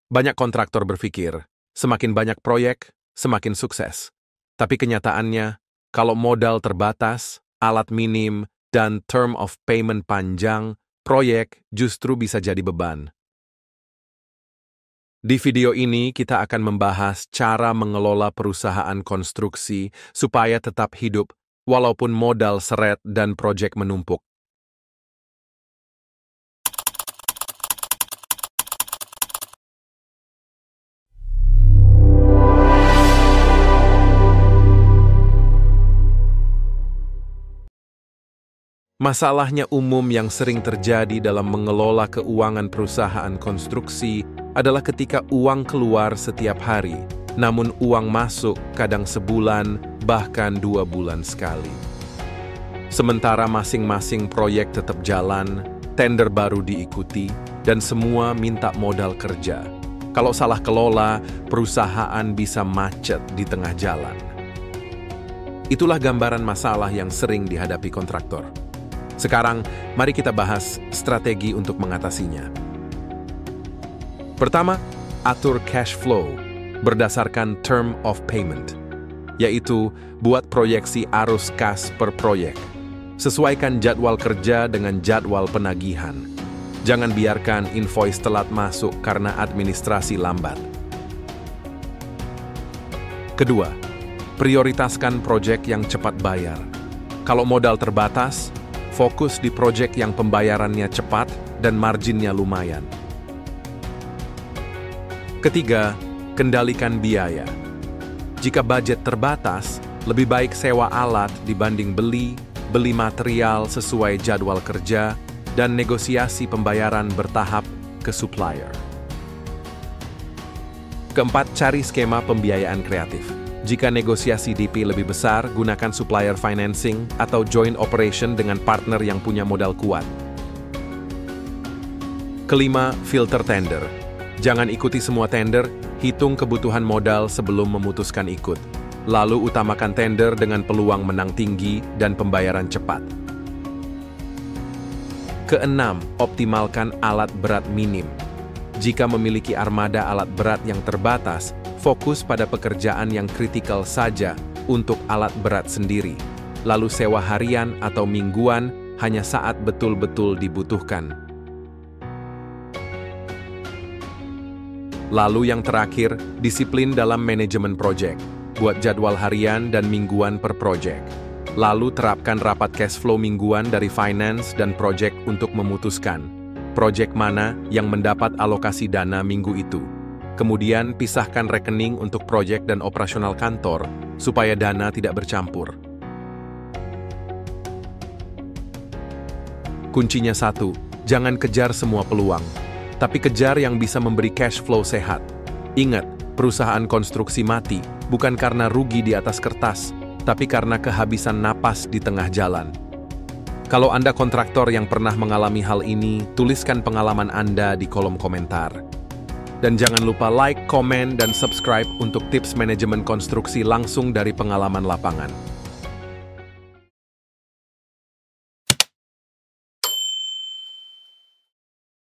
Banyak kontraktor berpikir, semakin banyak proyek, semakin sukses. Tapi kenyataannya, kalau modal terbatas, alat minim, dan term of payment panjang, proyek justru bisa jadi beban. Di video ini, kita akan membahas cara mengelola perusahaan konstruksi supaya tetap hidup, walaupun modal seret dan proyek menumpuk. Masalahnya umum yang sering terjadi dalam mengelola keuangan perusahaan konstruksi adalah ketika uang keluar setiap hari, namun uang masuk kadang sebulan, bahkan 2 bulan sekali. Sementara masing-masing proyek tetap jalan, tender baru diikuti, dan semua minta modal kerja. Kalau salah kelola, perusahaan bisa macet di tengah jalan. Itulah gambaran masalah yang sering dihadapi kontraktor. Sekarang, mari kita bahas strategi untuk mengatasinya. Pertama, atur cash flow berdasarkan term of payment, yaitu buat proyeksi arus kas per proyek. Sesuaikan jadwal kerja dengan jadwal penagihan. Jangan biarkan invoice telat masuk karena administrasi lambat. Kedua, prioritaskan proyek yang cepat bayar. Kalau modal terbatas, fokus di proyek yang pembayarannya cepat dan marginnya lumayan. Ketiga, kendalikan biaya. Jika budget terbatas, lebih baik sewa alat dibanding beli material sesuai jadwal kerja, dan negosiasi pembayaran bertahap ke supplier. Keempat, cari skema pembiayaan kreatif. Jika negosiasi DP lebih besar, gunakan supplier financing atau joint operation dengan partner yang punya modal kuat. Kelima, filter tender. Jangan ikuti semua tender, hitung kebutuhan modal sebelum memutuskan ikut. Lalu utamakan tender dengan peluang menang tinggi dan pembayaran cepat. Keenam, optimalkan alat berat minim. Jika memiliki armada alat berat yang terbatas, fokus pada pekerjaan yang kritikal saja untuk alat berat sendiri, lalu sewa harian atau mingguan hanya saat betul-betul dibutuhkan. Lalu yang terakhir, disiplin dalam manajemen proyek. Buat jadwal harian dan mingguan per proyek. Lalu terapkan rapat cash flow mingguan dari finance dan proyek untuk memutuskan proyek mana yang mendapat alokasi dana minggu itu. Kemudian pisahkan rekening untuk proyek dan operasional kantor supaya dana tidak bercampur. Kuncinya satu, jangan kejar semua peluang, tapi kejar yang bisa memberi cash flow sehat. Ingat, perusahaan konstruksi mati bukan karena rugi di atas kertas, tapi karena kehabisan napas di tengah jalan. Kalau Anda kontraktor yang pernah mengalami hal ini, tuliskan pengalaman Anda di kolom komentar. Dan jangan lupa like, komen, dan subscribe untuk tips manajemen konstruksi langsung dari pengalaman lapangan.